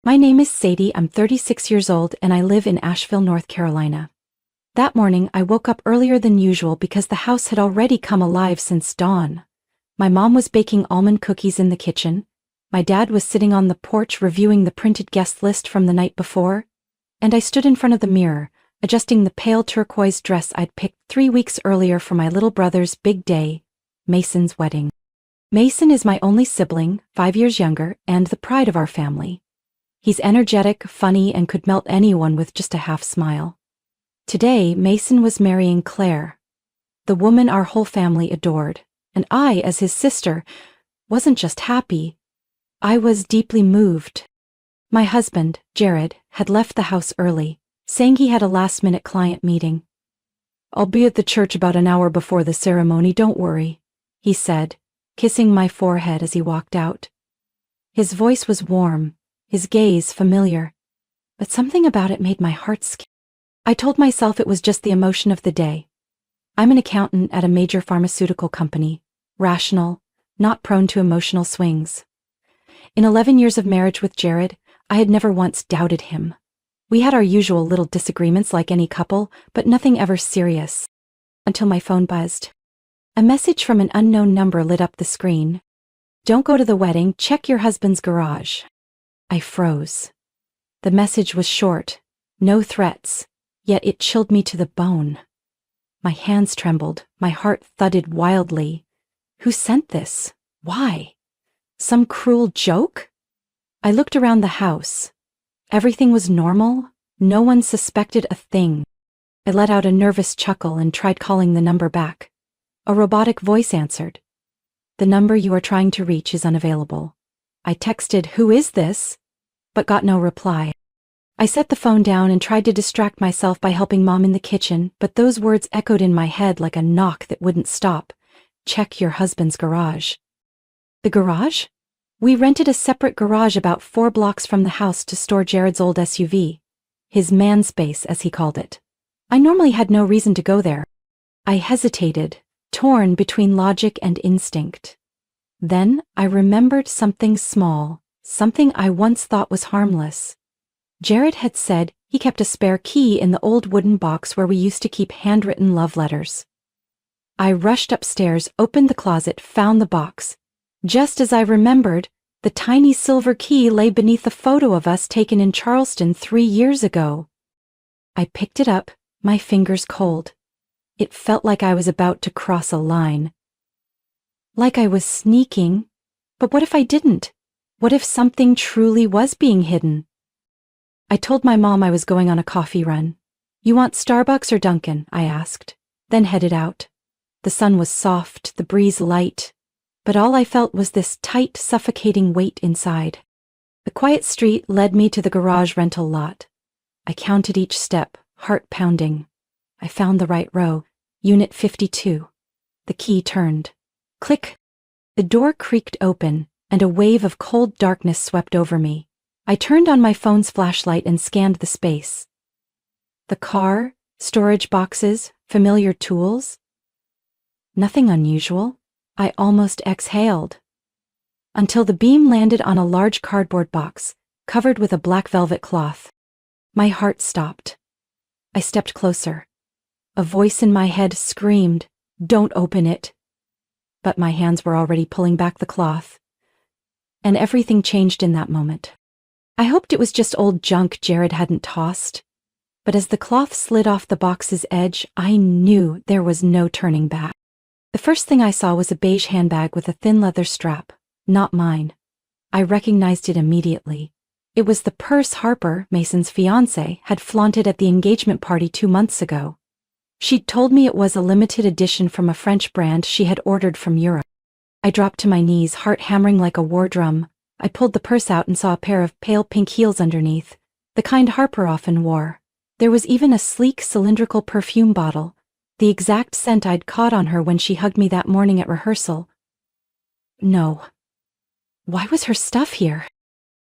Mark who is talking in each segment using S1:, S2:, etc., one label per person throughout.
S1: My name is Sadie, I'm 36 years old and I live in Asheville, North Carolina. That morning I woke up earlier than usual because the house had already come alive since dawn. My mom was baking almond cookies in the kitchen, my dad was sitting on the porch reviewing the printed guest list from the night before, and I stood in front of the mirror, adjusting the pale turquoise dress I'd picked 3 weeks earlier for my little brother's big day, Mason's wedding. Mason is my only sibling, 5 years younger, and the pride of our family. He's energetic, funny, and could melt anyone with just a half smile. Today, Mason was marrying Claire, the woman our whole family adored, and I, as his sister, wasn't just happy, I was deeply moved. My husband, Jared, had left the house early, saying he had a last-minute client meeting. "I'll be at the church about an hour before the ceremony, don't worry," he said, kissing my forehead as he walked out. His voice was warm, his gaze familiar, but something about it made my heart skip. I told myself it was just the emotion of the day. I'm an accountant at a major pharmaceutical company, rational, not prone to emotional swings. In 11 years of marriage with Jared, I had never once doubted him. We had our usual little disagreements like any couple, but nothing ever serious. Until my phone buzzed. A message from an unknown number lit up the screen. "Don't go to the wedding, check your husband's garage." I froze. The message was short, no threats, yet it chilled me to the bone. My hands trembled, my heart thudded wildly. Who sent this? Why? Some cruel joke? I looked around the house. Everything was normal. No one suspected a thing. I let out a nervous chuckle and tried calling the number back. A robotic voice answered. "The number you are trying to reach is unavailable." I texted, "Who is this?" but got no reply. I set the phone down and tried to distract myself by helping Mom in the kitchen, but those words echoed in my head like a knock that wouldn't stop. "Check your husband's garage." The garage? We rented a separate garage about 4 blocks from the house to store Jared's old SUV. His man space, as he called it. I normally had no reason to go there. I hesitated, torn between logic and instinct. Then I remembered something small, something I once thought was harmless. Jared had said he kept a spare key in the old wooden box where we used to keep handwritten love letters. I rushed upstairs, opened the closet, found the box. Just as I remembered, the tiny silver key lay beneath a photo of us taken in Charleston 3 years ago. I picked it up, my fingers cold. It felt like I was about to cross a line. Like I was sneaking. But what if I didn't? What if something truly was being hidden? I told my mom I was going on a coffee run. "You want Starbucks or Dunkin'?" I asked, then headed out. The sun was soft, the breeze light, but all I felt was this tight, suffocating weight inside. The quiet street led me to the garage rental lot. I counted each step, heart pounding. I found the right row, Unit 52. The key turned. Click! The door creaked open, and a wave of cold darkness swept over me. I turned on my phone's flashlight and scanned the space. The car, storage boxes, familiar tools. Nothing unusual. I almost exhaled. Until the beam landed on a large cardboard box, covered with a black velvet cloth. My heart stopped. I stepped closer. A voice in my head screamed, "Don't open it." But my hands were already pulling back the cloth. And everything changed in that moment. I hoped it was just old junk Jared hadn't tossed. But as the cloth slid off the box's edge, I knew there was no turning back. The first thing I saw was a beige handbag with a thin leather strap, not mine. I recognized it immediately. It was the purse Harper, Mason's fiancée, had flaunted at the engagement party 2 months ago. She'd told me it was a limited edition from a French brand she had ordered from Europe. I dropped to my knees, heart hammering like a war drum. I pulled the purse out and saw a pair of pale pink heels underneath, the kind Harper often wore. There was even a sleek cylindrical perfume bottle, the exact scent I'd caught on her when she hugged me that morning at rehearsal. No. Why was her stuff here?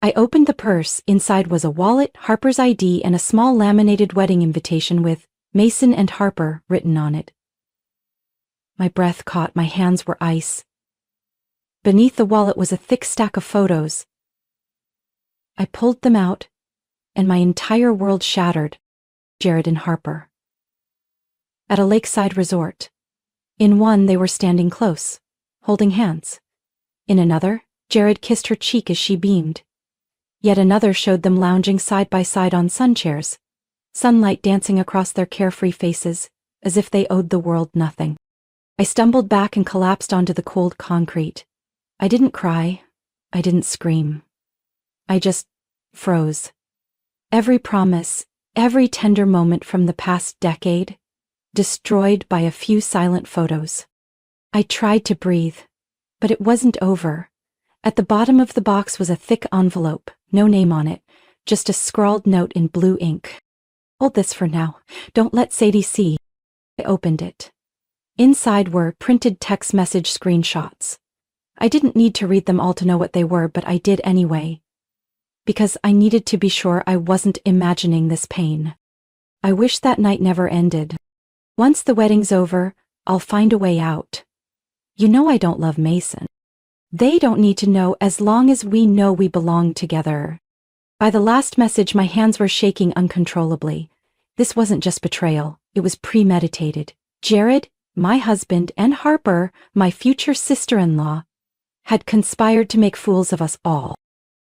S1: I opened the purse. Inside was a wallet, Harper's ID, and a small laminated wedding invitation with Mason and Harper written on it. My breath caught, my hands were ice. Beneath the wallet was a thick stack of photos. I pulled them out, and my entire world shattered. Jared and Harper. At a lakeside resort. In one, they were standing close, holding hands. In another, Jared kissed her cheek as she beamed. Yet another showed them lounging side by side on sun chairs, sunlight dancing across their carefree faces, as if they owed the world nothing. I stumbled back and collapsed onto the cold concrete. I didn't cry. I didn't scream. I just froze. Every promise, every tender moment from the past decade, destroyed by a few silent photos. I tried to breathe, but it wasn't over. At the bottom of the box was a thick envelope, no name on it, just a scrawled note in blue ink. Hold this for now. Don't let Sadie see. I opened it. Inside were printed text message screenshots. I didn't need to read them all to know what they were, but I did anyway. Because I needed to be sure I wasn't imagining this pain. I wish that night never ended. Once the wedding's over, I'll find a way out. You know I don't love Mason. They don't need to know as long as we know we belong together. By the last message, my hands were shaking uncontrollably. This wasn't just betrayal, it was premeditated. Jared, my husband, and Harper, my future sister-in-law, had conspired to make fools of us all.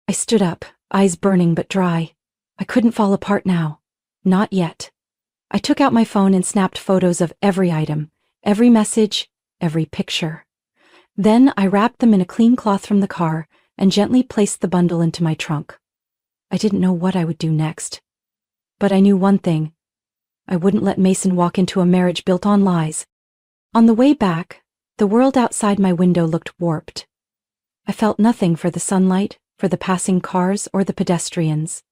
S1: I stood up, eyes burning but dry. I couldn't fall apart now. Not yet. I took out my phone and snapped photos of every item, every message, every picture. Then I wrapped them in a clean cloth from the car and gently placed the bundle into my trunk. I didn't know what I would do next. But I knew one thing. I wouldn't let Mason walk into a marriage built on lies. On the way back, the world outside my window looked warped. I felt nothing for the sunlight, for the passing cars, or the pedestrians.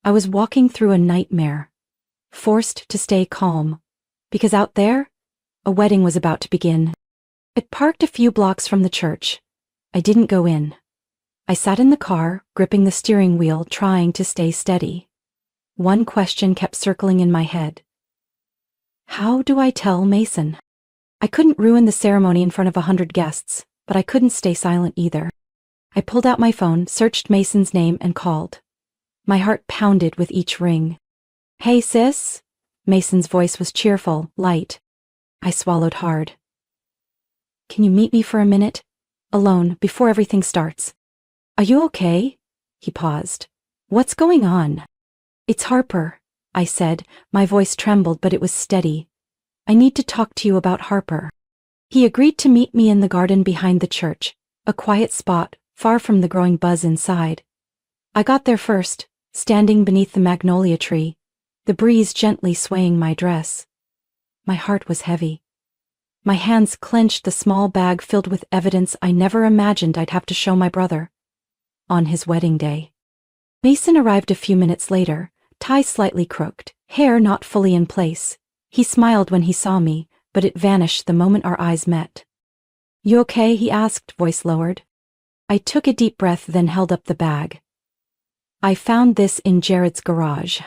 S1: I was walking through a nightmare, forced to stay calm, because out there, a wedding was about to begin. It parked a few blocks from the church. I didn't go in. I sat in the car, gripping the steering wheel, trying to stay steady. One question kept circling in my head. How do I tell Mason? I couldn't ruin the ceremony in front of 100 guests, but I couldn't stay silent either. I pulled out my phone, searched Mason's name, and called. My heart pounded with each ring. Hey, sis? Mason's voice was cheerful, light. I swallowed hard. Can you meet me for a minute? Alone, before everything starts. Are you okay? He paused. What's going on? It's Harper, I said. My voice trembled, but it was steady. I need to talk to you about Harper. He agreed to meet me in the garden behind the church, a quiet spot, far from the growing buzz inside. I got there first, standing beneath the magnolia tree, the breeze gently swaying my dress. My heart was heavy. My hands clenched the small bag filled with evidence I never imagined I'd have to show my brother. On his wedding day. Mason arrived a few minutes later, tie slightly crooked, hair not fully in place. He smiled when he saw me, but it vanished the moment our eyes met. You okay? He asked, voice lowered. I took a deep breath, then held up the bag. I found this in Jared's garage.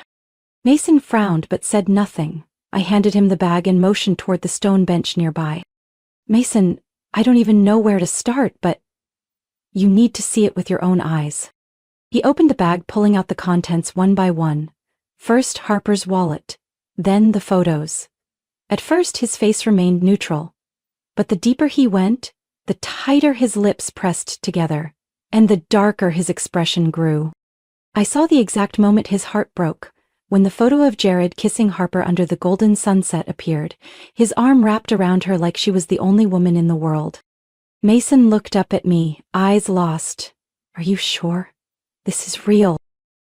S1: Mason frowned but said nothing. I handed him the bag and motioned toward the stone bench nearby. Mason, I don't even know where to start, but you need to see it with your own eyes. He opened the bag, pulling out the contents one by one. First Harper's wallet, then the photos. At first his face remained neutral, but the deeper he went, the tighter his lips pressed together, and the darker his expression grew. I saw the exact moment his heart broke, when the photo of Jared kissing Harper under the golden sunset appeared, his arm wrapped around her like she was the only woman in the world. Mason looked up at me, eyes lost. Are you sure? This is real.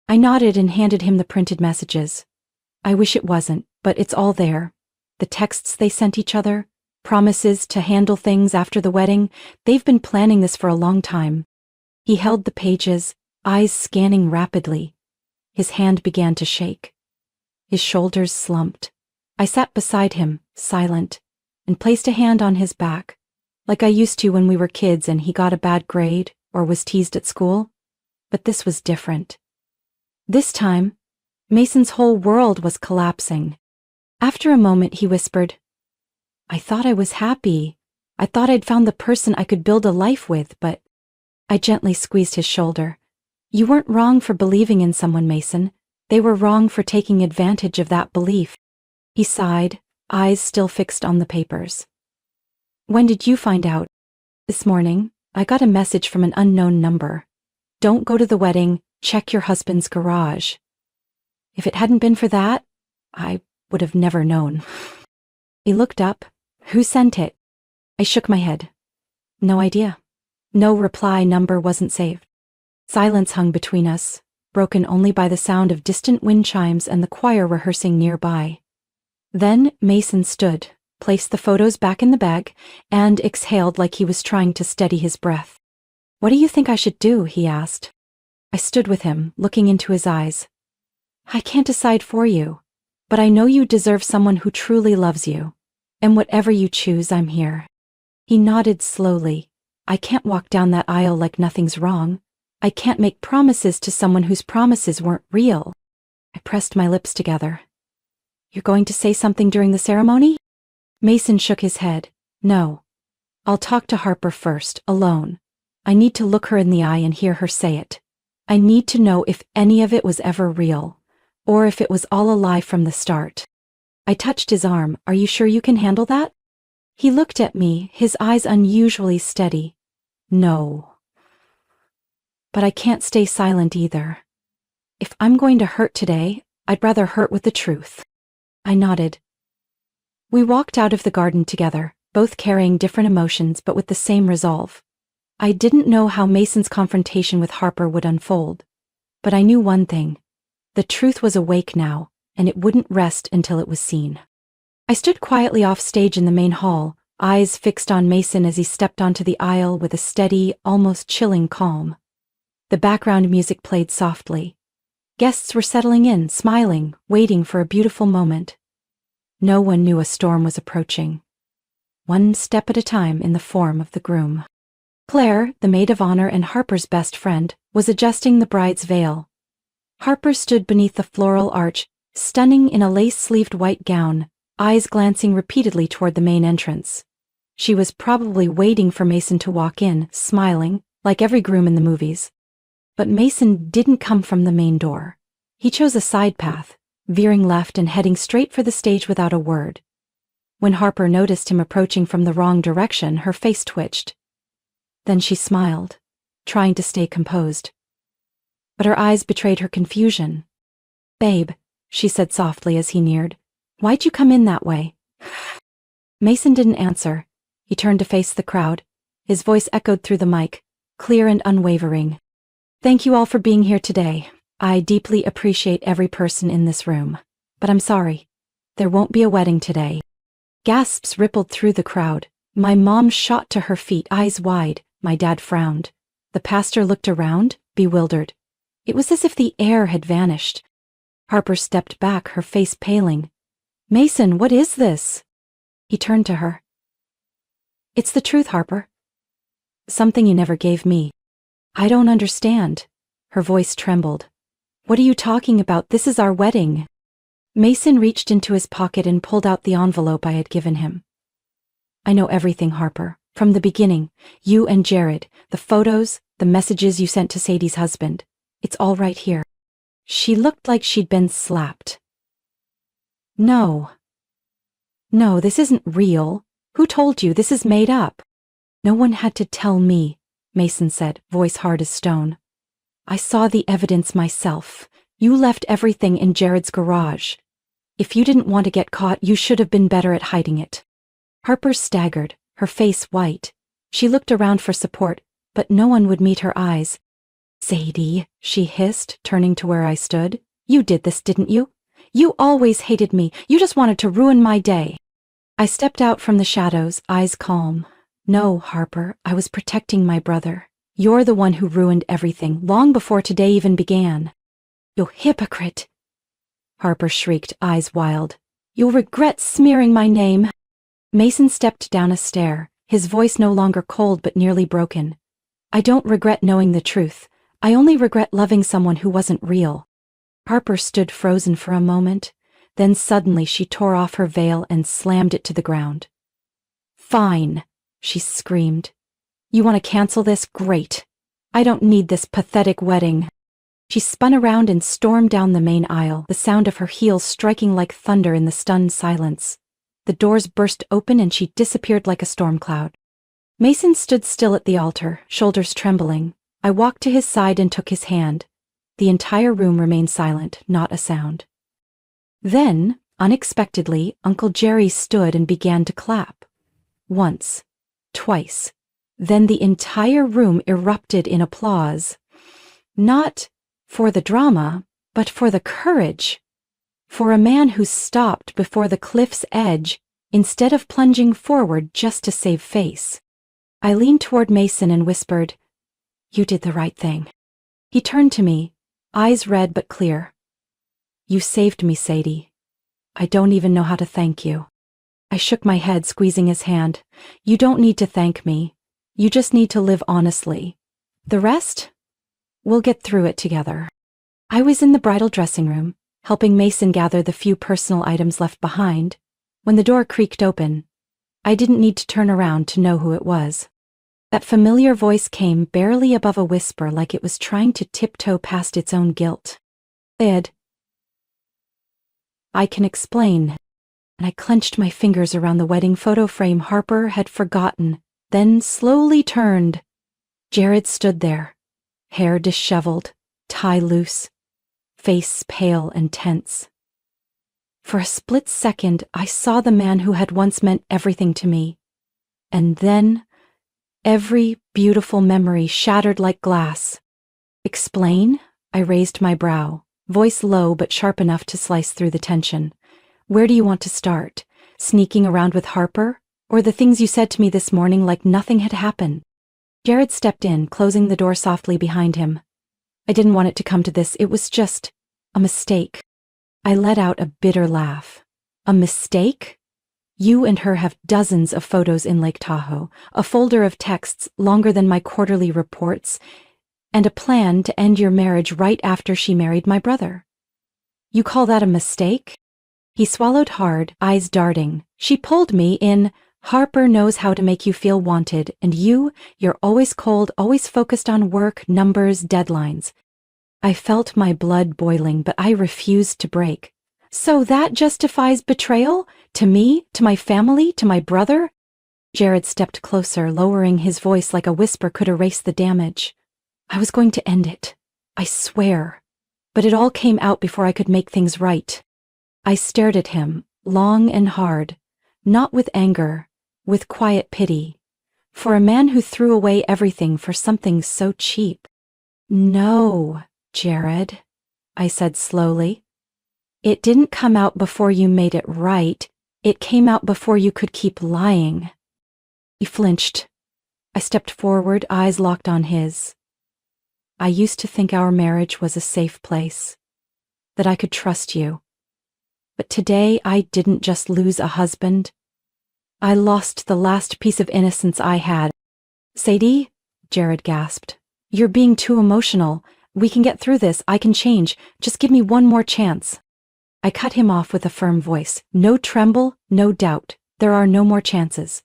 S1: I nodded and handed him the printed messages. I wish it wasn't, but it's all there. The texts they sent each other, promises to handle things after the wedding. They've been planning this for a long time. He held the pages, eyes scanning rapidly. His hand began to shake. His shoulders slumped. I sat beside him, silent, and placed a hand on his back, like I used to when we were kids and he got a bad grade or was teased at school. But this was different. This time, Mason's whole world was collapsing. After a moment, he whispered, I thought I was happy. I thought I'd found the person I could build a life with, but I gently squeezed his shoulder. You weren't wrong for believing in someone, Mason. They were wrong for taking advantage of that belief. He sighed, eyes still fixed on the papers. When did you find out? This morning, I got a message from an unknown number. Don't go to the wedding, check your husband's garage. If it hadn't been for that, I would have never known. He looked up. Who sent it? I shook my head. No idea. No reply, number wasn't saved. Silence hung between us, broken only by the sound of distant wind chimes and the choir rehearsing nearby. Then Mason stood, placed the photos back in the bag, and exhaled like he was trying to steady his breath. What do you think I should do? He asked. I stood with him, looking into his eyes. I can't decide for you, but I know you deserve someone who truly loves you. And whatever you choose, I'm here. He nodded slowly. I can't walk down that aisle like nothing's wrong. I can't make promises to someone whose promises weren't real. I pressed my lips together. You're going to say something during the ceremony? Mason shook his head. No. I'll talk to Harper first, alone. I need to look her in the eye and hear her say it. I need to know if any of it was ever real, or if it was all a lie from the start. I touched his arm. Are you sure you can handle that? He looked at me, his eyes unusually steady. No. But I can't stay silent either. If I'm going to hurt today, I'd rather hurt with the truth. I nodded. We walked out of the garden together, both carrying different emotions but with the same resolve. I didn't know how Mason's confrontation with Harper would unfold, but I knew one thing. The truth was awake now, and it wouldn't rest until it was seen. I stood quietly off stage in the main hall, eyes fixed on Mason as he stepped onto the aisle with a steady, almost chilling calm. The background music played softly. Guests were settling in, smiling, waiting for a beautiful moment. No one knew a storm was approaching. One step at a time in the form of the groom. Claire, the maid of honor and Harper's best friend, was adjusting the bride's veil. Harper stood beneath the floral arch, stunning in a lace-sleeved white gown, eyes glancing repeatedly toward the main entrance. She was probably waiting for Mason to walk in, smiling, like every groom in the movies. But Mason didn't come from the main door. He chose a side path, veering left and heading straight for the stage without a word. When Harper noticed him approaching from the wrong direction, her face twitched. Then she smiled, trying to stay composed. But her eyes betrayed her confusion. Babe, she said softly as he neared, why'd you come in that way? Mason didn't answer. He turned to face the crowd. His voice echoed through the mic, clear and unwavering. Thank you all for being here today. I deeply appreciate every person in this room. But I'm sorry. There won't be a wedding today. Gasps rippled through the crowd. My mom shot to her feet, eyes wide. My dad frowned. The pastor looked around, bewildered. It was as if the air had vanished. Harper stepped back, her face paling. Mason, what is this? He turned to her. It's the truth, Harper. Something you never gave me. I don't understand. Her voice trembled. What are you talking about? This is our wedding. Mason reached into his pocket and pulled out the envelope I had given him. I know everything, Harper. From the beginning, you and Jared, the photos, the messages you sent to Sadie's husband. It's all right here. She looked like she'd been slapped. No. No, this isn't real. Who told you? This is made up. No one had to tell me, Mason said, voice hard as stone. I saw the evidence myself. You left everything in Jared's garage. If you didn't want to get caught, you should have been better at hiding it. Harper staggered, her face white. She looked around for support, but no one would meet her eyes. Sadie, she hissed, turning to where I stood. You did this, didn't you? You always hated me. You just wanted to ruin my day. I stepped out from the shadows, eyes calm. No, Harper, I was protecting my brother. You're the one who ruined everything, long before today even began. You hypocrite! Harper shrieked, eyes wild. You'll regret smearing my name. Mason stepped down a stair, his voice no longer cold but nearly broken. I don't regret knowing the truth. I only regret loving someone who wasn't real. Harper stood frozen for a moment, then suddenly she tore off her veil and slammed it to the ground. Fine, she screamed. You want to cancel this? Great. I don't need this pathetic wedding. She spun around and stormed down the main aisle, the sound of her heels striking like thunder in the stunned silence. The doors burst open and she disappeared like a storm cloud. Mason stood still at the altar, shoulders trembling. I walked to his side and took his hand. The entire room remained silent, not a sound. Then, unexpectedly, Uncle Jerry stood and began to clap. Once, twice. Then the entire room erupted in applause. Not for the drama, but for the courage. For a man who stopped before the cliff's edge instead of plunging forward just to save face. I leaned toward Mason and whispered, "You did the right thing." He turned to me, eyes red but clear. "You saved me, Sadie. I don't even know how to thank you." I shook my head, squeezing his hand. "You don't need to thank me. You just need to live honestly. The rest? We'll get through it together." I was in the bridal dressing room, helping Mason gather the few personal items left behind, when the door creaked open. I didn't need to turn around to know who it was. That familiar voice came barely above a whisper, like it was trying to tiptoe past its own guilt. "Ed, I can explain." And I clenched my fingers around the wedding photo frame Harper had forgotten, then slowly turned. Jared stood there, hair disheveled, tie loose, face pale and tense. For a split second, I saw the man who had once meant everything to me. And then, every beautiful memory shattered like glass. "Explain?" I raised my brow, voice low but sharp enough to slice through the tension. "Where do you want to start? Sneaking around with Harper? Or the things you said to me this morning like nothing had happened?" Jared stepped in, closing the door softly behind him. "I didn't want it to come to this. It was just a mistake." I let out a bitter laugh. "A mistake? You and her have dozens of photos in Lake Tahoe, a folder of texts longer than my quarterly reports, and a plan to end your marriage right after she married my brother. You call that a mistake?" He swallowed hard, eyes darting. "She pulled me in. Harper knows how to make you feel wanted, and you're always cold, always focused on work, numbers, deadlines." I felt my blood boiling, but I refused to break. "So that justifies betrayal? To me? To my family? To my brother?" Jared stepped closer, lowering his voice like a whisper could erase the damage. "I was going to end it. I swear. But it all came out before I could make things right." I stared at him, long and hard, not with anger, with quiet pity, for a man who threw away everything for something so cheap. "No, Jared," I said slowly. "It didn't come out before you made it right. It came out before you could keep lying." He flinched. I stepped forward, eyes locked on his. "I used to think our marriage was a safe place, that I could trust you. But today I didn't just lose a husband. I lost the last piece of innocence I had." "Sadie," Jared gasped, "you're being too emotional. We can get through this. I can change. Just give me one more chance." I cut him off with a firm voice. "No tremble, no doubt. There are no more chances.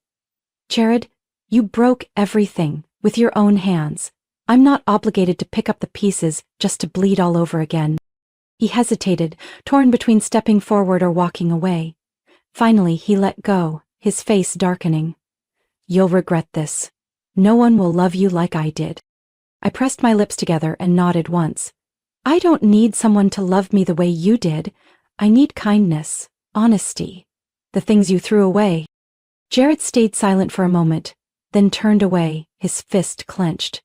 S1: Jared, you broke everything with your own hands. I'm not obligated to pick up the pieces just to bleed all over again." He hesitated, torn between stepping forward or walking away. Finally, he let go, his face darkening. "You'll regret this. No one will love you like I did." I pressed my lips together and nodded once. "I don't need someone to love me the way you did. I need kindness, honesty, the things you threw away." Jared stayed silent for a moment, then turned away, his fist clenched.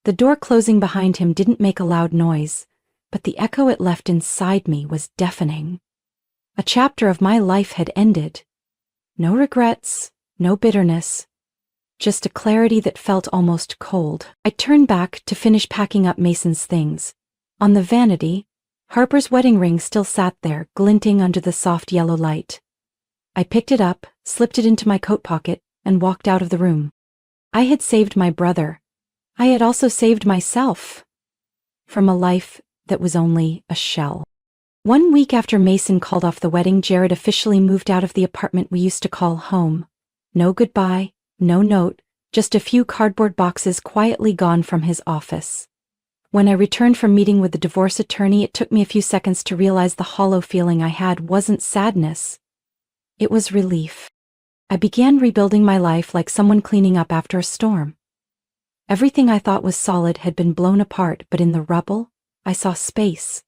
S1: The door closing behind him didn't make a loud noise, but the echo it left inside me was deafening. A chapter of my life had ended. No regrets, no bitterness, just a clarity that felt almost cold. I turned back to finish packing up Mason's things. On the vanity, Harper's wedding ring still sat there, glinting under the soft yellow light. I picked it up, slipped it into my coat pocket, and walked out of the room. I had saved my brother. I had also saved myself from a life that was only a shell. 1 week after Mason called off the wedding, Jared officially moved out of the apartment we used to call home. No goodbye, no note, just a few cardboard boxes quietly gone from his office. When I returned from meeting with the divorce attorney, it took me a few seconds to realize the hollow feeling I had wasn't sadness. It was relief. I began rebuilding my life like someone cleaning up after a storm. Everything I thought was solid had been blown apart, but in the rubble, I saw space.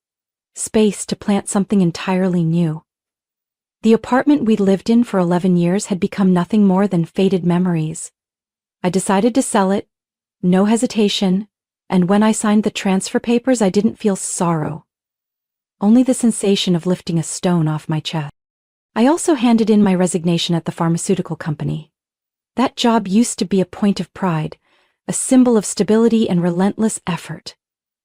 S1: Space to plant something entirely new. The apartment we'd lived in for 11 years had become nothing more than faded memories. I decided to sell it, no hesitation, and when I signed the transfer papers, I didn't feel sorrow. Only the sensation of lifting a stone off my chest. I also handed in my resignation at the pharmaceutical company. That job used to be a point of pride, a symbol of stability and relentless effort.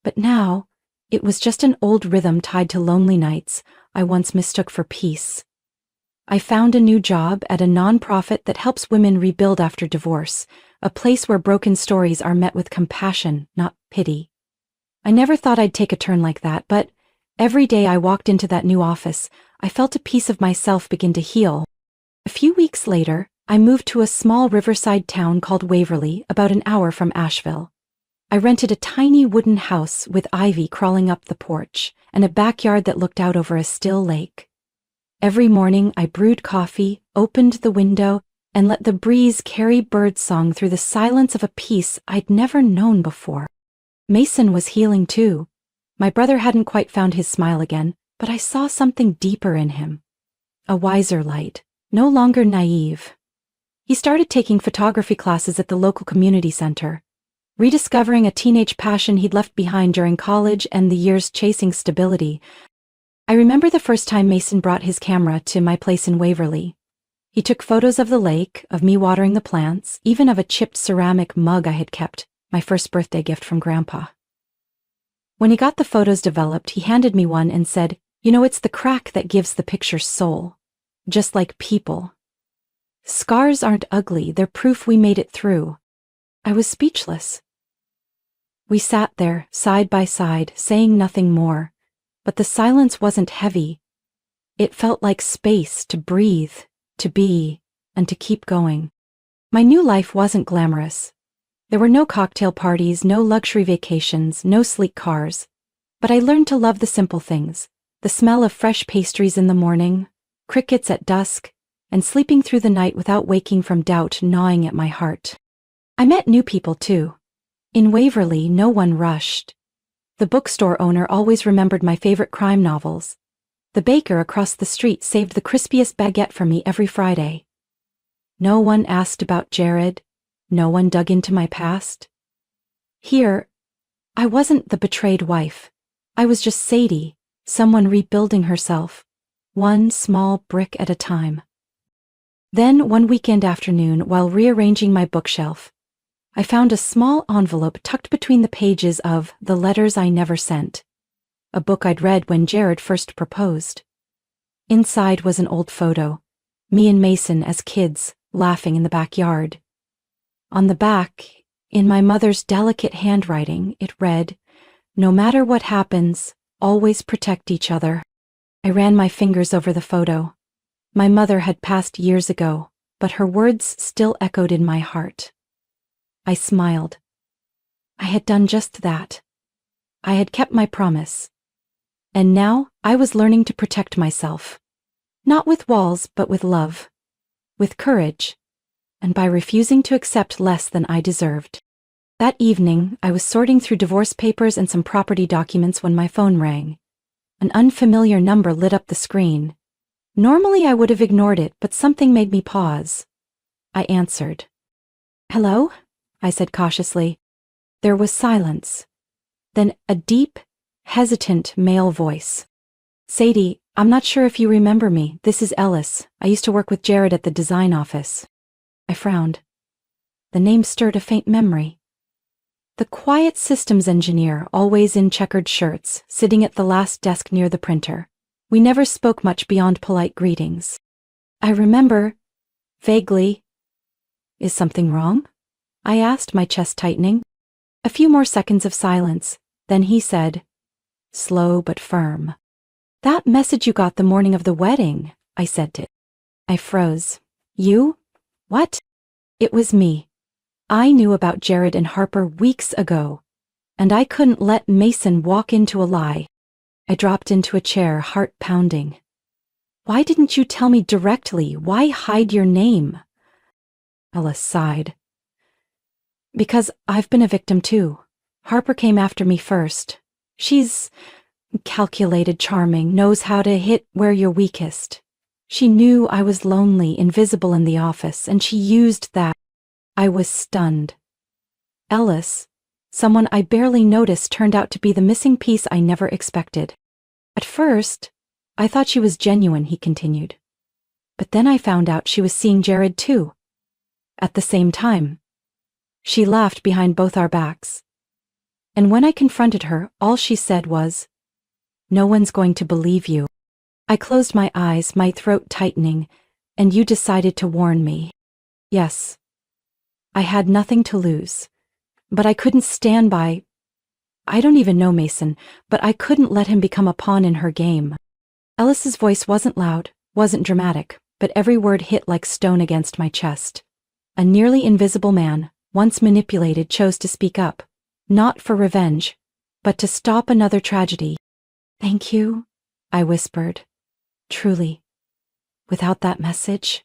S1: But now, it was just an old rhythm tied to lonely nights I once mistook for peace. I found a new job at a nonprofit that helps women rebuild after divorce, a place where broken stories are met with compassion, not pity. I never thought I'd take a turn like that, but every day I walked into that new office, I felt a piece of myself begin to heal. A few weeks later, I moved to a small riverside town called Waverly, about an hour from Asheville. I rented a tiny wooden house with ivy crawling up the porch and a backyard that looked out over a still lake. Every morning I brewed coffee, opened the window, and let the breeze carry birdsong through the silence of a peace I'd never known before. Mason was healing too. My brother hadn't quite found his smile again, but I saw something deeper in him. A wiser light, no longer naive. He started taking photography classes at the local community center, rediscovering a teenage passion he'd left behind during college and the years chasing stability. I remember the first time Mason brought his camera to my place in Waverly. He took photos of the lake, of me watering the plants, even of a chipped ceramic mug I had kept, my first birthday gift from Grandpa. When he got the photos developed, he handed me one and said, "You know, it's the crack that gives the picture soul. Just like people. Scars aren't ugly, they're proof we made it through." I was speechless. We sat there, side by side, saying nothing more, but the silence wasn't heavy. It felt like space to breathe, to be, and to keep going. My new life wasn't glamorous. There were no cocktail parties, no luxury vacations, no sleek cars. But I learned to love the simple things, the smell of fresh pastries in the morning, crickets at dusk, and sleeping through the night without waking from doubt gnawing at my heart. I met new people too. In Waverly, no one rushed. The bookstore owner always remembered my favorite crime novels. The baker across the street saved the crispiest baguette for me every Friday. No one asked about Jared. No one dug into my past. Here, I wasn't the betrayed wife. I was just Sadie, someone rebuilding herself, one small brick at a time. Then, one weekend afternoon, while rearranging my bookshelf, I found a small envelope tucked between the pages of The Letters I Never Sent, a book I'd read when Jared first proposed. Inside was an old photo, me and Mason as kids, laughing in the backyard. On the back, in my mother's delicate handwriting, it read, "No matter what happens, always protect each other." I ran my fingers over the photo. My mother had passed years ago, but her words still echoed in my heart. I smiled. I had done just that. I had kept my promise. And now I was learning to protect myself. Not with walls, but with love. With courage. And by refusing to accept less than I deserved. That evening, I was sorting through divorce papers and some property documents when my phone rang. An unfamiliar number lit up the screen. Normally I would have ignored it, but something made me pause. I answered. "Hello?" I said cautiously. There was silence. Then a deep, hesitant male voice. "Sadie, I'm not sure if you remember me. This is Ellis. I used to work with Jared at the design office." I frowned. The name stirred a faint memory. The quiet systems engineer, always in checkered shirts, sitting at the last desk near the printer. We never spoke much beyond polite greetings. I remember, vaguely. "Is something wrong?" I asked, my chest tightening. A few more seconds of silence, then he said, slow but firm. "That message you got the morning of the wedding," I said it. I froze. "You? What?" It was me. I knew about Jared and Harper weeks ago. And I couldn't let Mason walk into a lie. I dropped into a chair, heart pounding. Why didn't you tell me directly? Why hide your name? Ellis sighed. Because I've been a victim too. Harper came after me first. She's calculated, charming, knows how to hit where you're weakest. She knew I was lonely, invisible in the office, and she used that. I was stunned. Ellis, someone I barely noticed, turned out to be the missing piece I never expected. At first, I thought she was genuine, he continued. But then I found out she was seeing Jared too. At the same time. She laughed behind both our backs. And when I confronted her, all she said was, "No one's going to believe you." I closed my eyes, my throat tightening, and you decided to warn me. Yes. I had nothing to lose. But I couldn't stand by. I don't even know Mason, but I couldn't let him become a pawn in her game. Ellis's voice wasn't loud, wasn't dramatic, but every word hit like stone against my chest. A nearly invisible man, once manipulated, chose to speak up, not for revenge, but to stop another tragedy. Thank you, I whispered. Truly. Without that message,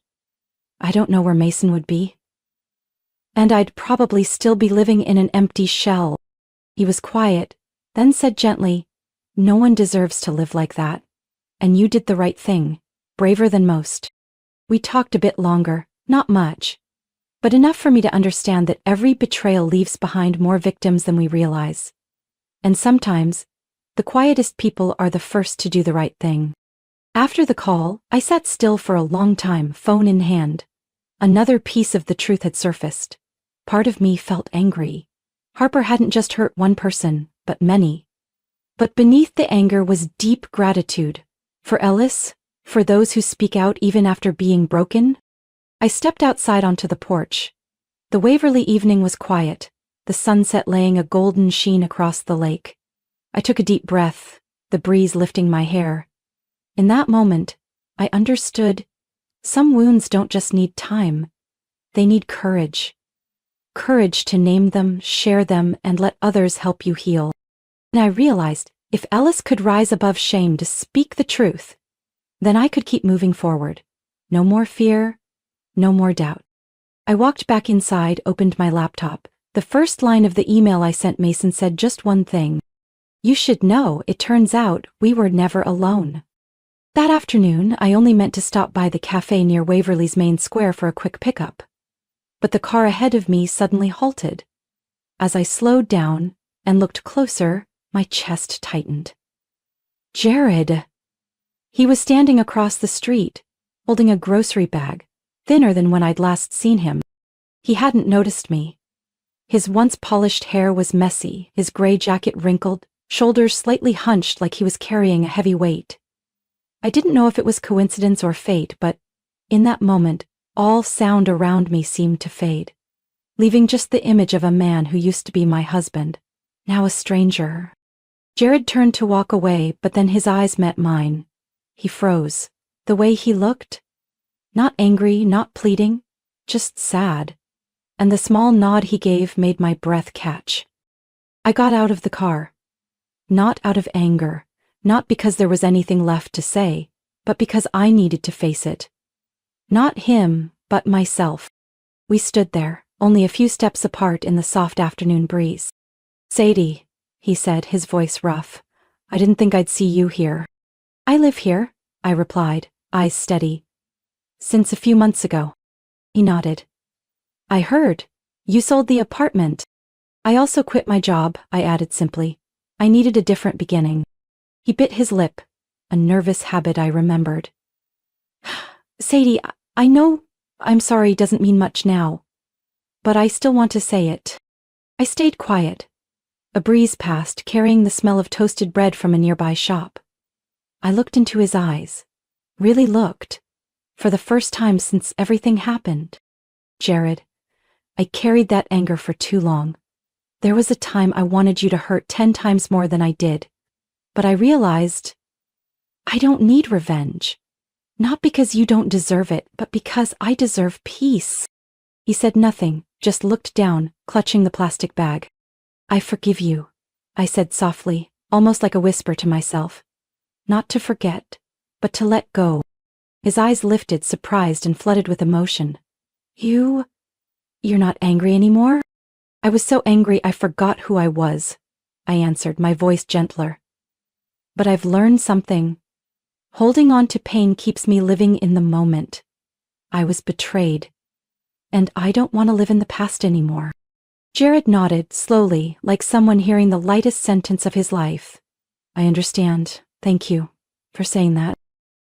S1: I don't know where Mason would be. And I'd probably still be living in an empty shell. He was quiet, then said gently, "No one deserves to live like that. And you did the right thing, braver than most." We talked a bit longer, not much, but enough for me to understand that every betrayal leaves behind more victims than we realize. And sometimes, the quietest people are the first to do the right thing. After the call, I sat still for a long time, phone in hand. Another piece of the truth had surfaced. Part of me felt angry. Harper hadn't just hurt one person, but many. But beneath the anger was deep gratitude. For Ellis, for those who speak out even after being broken. I stepped outside onto the porch. The Waverly evening was quiet, the sunset laying a golden sheen across the lake. I took a deep breath, the breeze lifting my hair. In that moment, I understood some wounds don't just need time. They need courage. Courage to name them, share them, and let others help you heal. And I realized if Ellis could rise above shame to speak the truth, then I could keep moving forward. No more fear, no more doubt. I walked back inside, opened my laptop. The first line of the email I sent Mason said just one thing. "You should know, it turns out we were never alone." That afternoon, I only meant to stop by the cafe near Waverly's main square for a quick pickup. But the car ahead of me suddenly halted. As I slowed down and looked closer, my chest tightened. Jared! He was standing across the street, holding a grocery bag, thinner than when I'd last seen him. He hadn't noticed me. His once polished hair was messy, his gray jacket wrinkled, shoulders slightly hunched like he was carrying a heavy weight. I didn't know if it was coincidence or fate, but in that moment, all sound around me seemed to fade, leaving just the image of a man who used to be my husband, now a stranger. Jared turned to walk away, but then his eyes met mine. He froze. The way he looked? Not angry, not pleading, just sad. And the small nod he gave made my breath catch. I got out of the car. Not out of anger, not because there was anything left to say, but because I needed to face it. Not him, but myself. We stood there, only a few steps apart in the soft afternoon breeze. "Sadie," he said, his voice rough, "I didn't think I'd see you here." "I live here," I replied, eyes steady. "Since a few months ago." He nodded. "I heard. You sold the apartment." "I also quit my job," I added simply. "I needed a different beginning." He bit his lip, a nervous habit I remembered. "Sadie, I know I'm sorry doesn't mean much now, but I still want to say it." I stayed quiet. A breeze passed, carrying the smell of toasted bread from a nearby shop. I looked into his eyes, really looked, for the first time since everything happened. "Jared, I carried that anger for too long. There was a time I wanted you to hurt 10 times more than I did, but I realized I don't need revenge. Not because you don't deserve it, but because I deserve peace." He said nothing, just looked down, clutching the plastic bag. "I forgive you," I said softly, almost like a whisper to myself. Not to forget, but to let go. His eyes lifted, surprised and flooded with emotion. You're not angry anymore? I was so angry I forgot who I was, I answered, my voice gentler. But I've learned something. Holding on to pain keeps me living in the moment. I was betrayed. And I don't want to live in the past anymore. Jared nodded, slowly, like someone hearing the lightest sentence of his life. I understand. Thank you for saying that.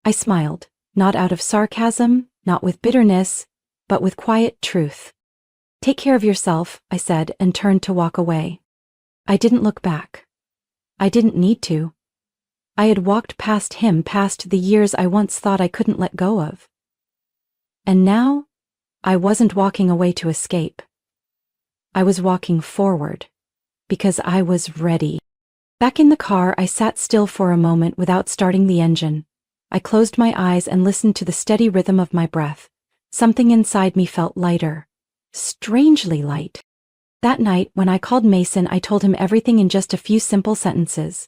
S1: I smiled, not out of sarcasm, not with bitterness, but with quiet truth. Take care of yourself, I said, and turned to walk away. I didn't look back. I didn't need to. I had walked past him, past the years I once thought I couldn't let go of. And now, I wasn't walking away to escape. I was walking forward, because I was ready. Back in the car, I sat still for a moment without starting the engine. I closed my eyes and listened to the steady rhythm of my breath. Something inside me felt lighter. Strangely light. That night, when I called Mason, I told him everything in just a few simple sentences.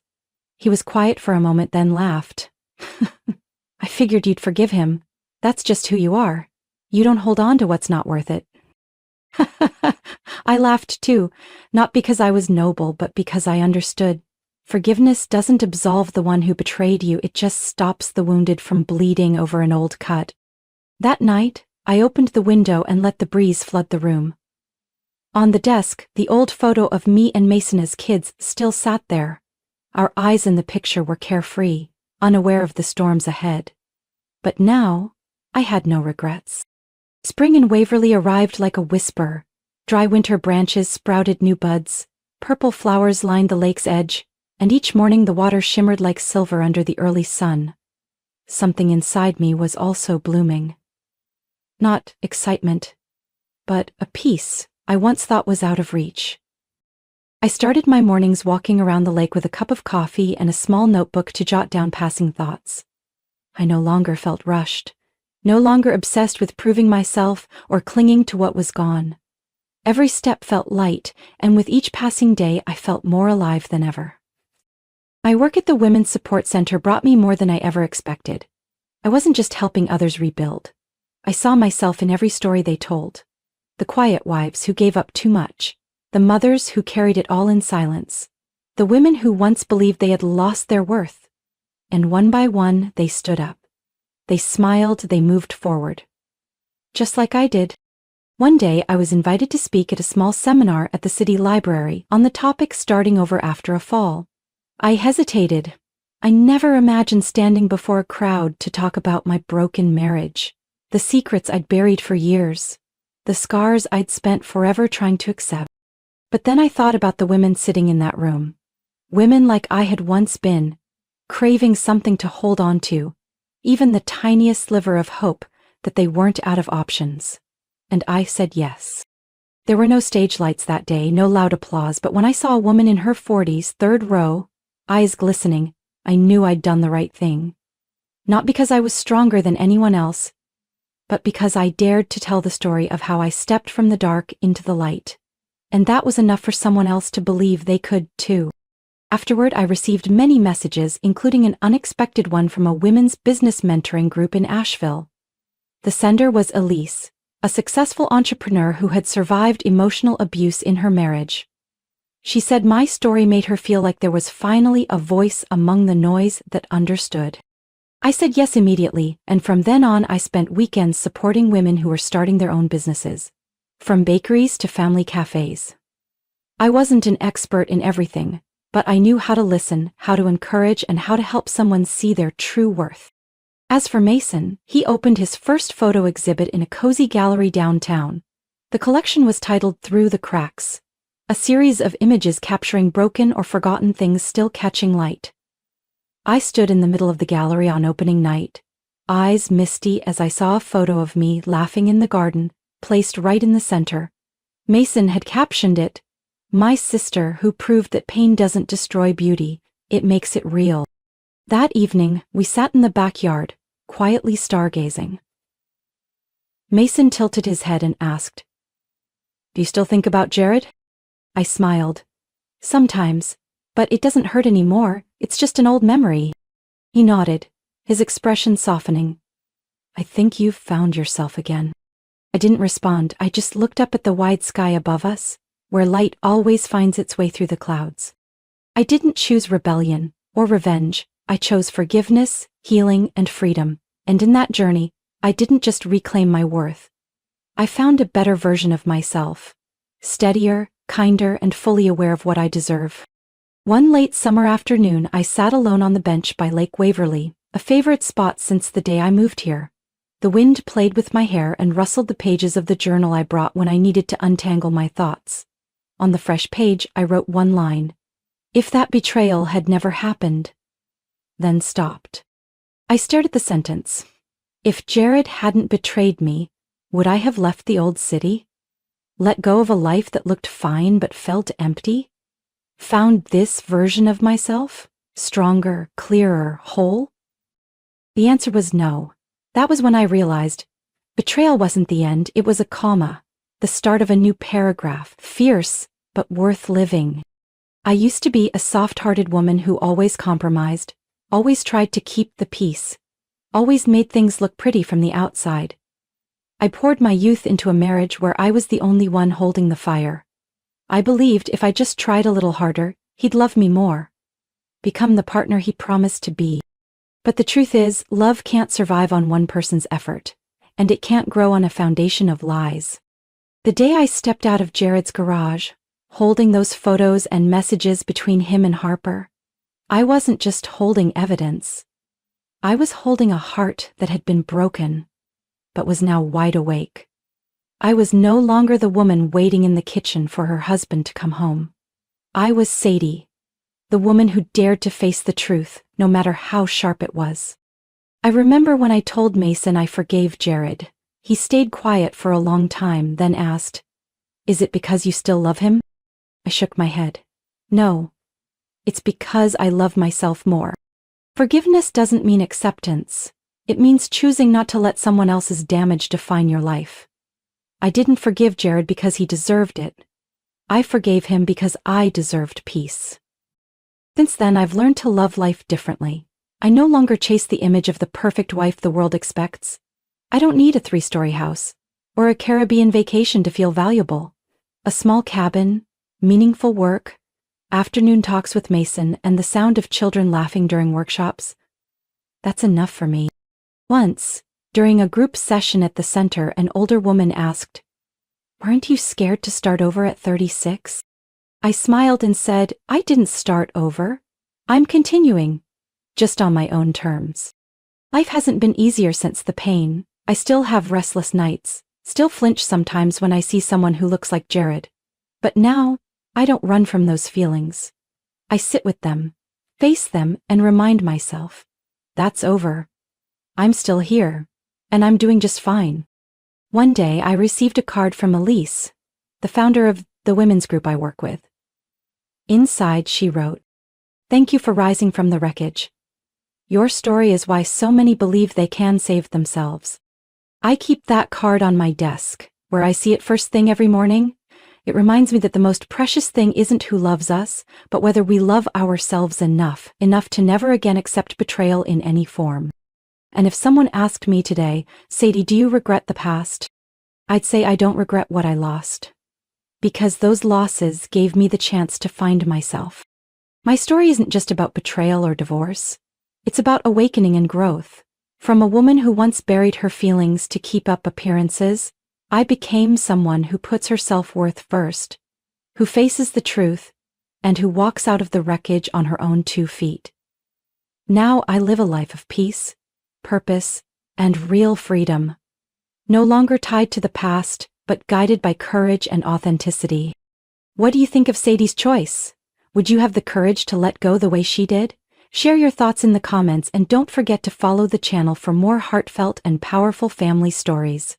S1: He was quiet for a moment, then laughed. I figured you'd forgive him. That's just who you are. You don't hold on to what's not worth it. I laughed too, not because I was noble, but because I understood. Forgiveness doesn't absolve the one who betrayed you, it just stops the wounded from bleeding over an old cut. That night, I opened the window and let the breeze flood the room. On the desk, the old photo of me and Mason as kids still sat there. Our eyes in the picture were carefree, unaware of the storms ahead. But now, I had no regrets. Spring in Waverly arrived like a whisper. Dry winter branches sprouted new buds, purple flowers lined the lake's edge, and each morning the water shimmered like silver under the early sun. Something inside me was also blooming. Not excitement, but a peace I once thought was out of reach. I started my mornings walking around the lake with a cup of coffee and a small notebook to jot down passing thoughts. I no longer felt rushed. No longer obsessed with proving myself or clinging to what was gone. Every step felt light, and with each passing day I felt more alive than ever. My work at the Women's Support Center brought me more than I ever expected. I wasn't just helping others rebuild. I saw myself in every story they told. The quiet wives who gave up too much. The mothers who carried it all in silence. The women who once believed they had lost their worth. And one by one, they stood up. They smiled, they moved forward. Just like I did. One day I was invited to speak at a small seminar at the city library on the topic starting over after a fall. I hesitated. I never imagined standing before a crowd to talk about my broken marriage, the secrets I'd buried for years, the scars I'd spent forever trying to accept. But then I thought about the women sitting in that room. Women like I had once been, craving something to hold on to. Even the tiniest sliver of hope that they weren't out of options. And I said yes. There were no stage lights that day, no loud applause, but when I saw a woman in her 40s, third row, eyes glistening, I knew I'd done the right thing. Not because I was stronger than anyone else, but because I dared to tell the story of how I stepped from the dark into the light. And that was enough for someone else to believe they could too. Afterward, I received many messages, including an unexpected one from a women's business mentoring group in Asheville. The sender was Elise, a successful entrepreneur who had survived emotional abuse in her marriage. She said my story made her feel like there was finally a voice among the noise that understood. I said yes immediately, and from then on I spent weekends supporting women who were starting their own businesses, from bakeries to family cafes. I wasn't an expert in everything, but I knew how to listen, how to encourage, and how to help someone see their true worth. As for Mason, he opened his first photo exhibit in a cozy gallery downtown. The collection was titled Through the Cracks, a series of images capturing broken or forgotten things still catching light. I stood in the middle of the gallery on opening night, eyes misty as I saw a photo of me laughing in the garden, placed right in the center. Mason had captioned it, "My sister who proved that pain doesn't destroy beauty, it makes it real." That evening, we sat in the backyard, quietly stargazing. Mason tilted his head and asked, "Do you still think about Jared?" I smiled. "Sometimes, But it doesn't hurt anymore, it's just an old memory. He nodded, his expression softening. I think you've found yourself again. I didn't respond, I just looked up at the wide sky above us, where light always finds its way through the clouds. I didn't choose rebellion or revenge, I chose forgiveness, healing, and freedom, and in that journey, I didn't just reclaim my worth. I found a better version of myself, steadier, kinder, and fully aware of what I deserve. One late summer afternoon, I sat alone on the bench by Lake Waverly, a favorite spot since the day I moved here. The wind played with my hair and rustled the pages of the journal I brought when I needed to untangle my thoughts. On the fresh page, I wrote one line. If that betrayal had never happened. Then stopped. I stared at the sentence. If Jared hadn't betrayed me, would I have left the old city? Let go of a life that looked fine but felt empty? Found this version of myself? Stronger, clearer, whole? The answer was no. That was when I realized betrayal wasn't the end, it was a comma, the start of a new paragraph, fierce, but worth living. I used to be a soft-hearted woman who always compromised, always tried to keep the peace, always made things look pretty from the outside. I poured my youth into a marriage where I was the only one holding the fire. I believed if I just tried a little harder, he'd love me more. Become the partner he promised to be. But the truth is, love can't survive on one person's effort, and it can't grow on a foundation of lies. The day I stepped out of Jared's garage, holding those photos and messages between him and Harper, I wasn't just holding evidence. I was holding a heart that had been broken, but was now wide awake. I was no longer the woman waiting in the kitchen for her husband to come home. I was Sadie, the woman who dared to face the truth, no matter how sharp it was. I remember when I told Mason I forgave Jared. He stayed quiet for a long time, then asked, "Is it because you still love him?" I shook my head. No. It's because I love myself more. Forgiveness doesn't mean acceptance. It means choosing not to let someone else's damage define your life. I didn't forgive Jared because he deserved it. I forgave him because I deserved peace. Since then, I've learned to love life differently. I no longer chase the image of the perfect wife the world expects. I don't need a 3-story house or a Caribbean vacation to feel valuable. A small cabin, meaningful work, afternoon talks with Mason, and the sound of children laughing during workshops. That's enough for me. Once, during a group session at the center, an older woman asked, "Weren't you scared to start over at 36? I smiled and said, "I didn't start over. I'm continuing, just on my own terms." Life hasn't been easier since the pain. I still have restless nights, still flinch sometimes when I see someone who looks like Jared. But now, I don't run from those feelings. I sit with them, face them, and remind myself, that's over. I'm still here, and I'm doing just fine. One day, I received a card from Elise, the founder of the women's group I work with. Inside, she wrote, "Thank you for rising from the wreckage. Your story is why so many believe they can save themselves." I keep that card on my desk, where I see it first thing every morning. It reminds me that the most precious thing isn't who loves us, but whether we love ourselves enough to never again accept betrayal in any form. And if someone asked me today, "Sadie, do you regret the past?" I'd say I don't regret what I lost. Because those losses gave me the chance to find myself. My story isn't just about betrayal or divorce. It's about awakening and growth. From a woman who once buried her feelings to keep up appearances, I became someone who puts her self-worth first, who faces the truth, and who walks out of the wreckage on her own 2 feet. Now I live a life of peace, purpose, and real freedom. No longer tied to the past, but guided by courage and authenticity. What do you think of Sadie's choice? Would you have the courage to let go the way she did? Share your thoughts in the comments and don't forget to follow the channel for more heartfelt and powerful family stories.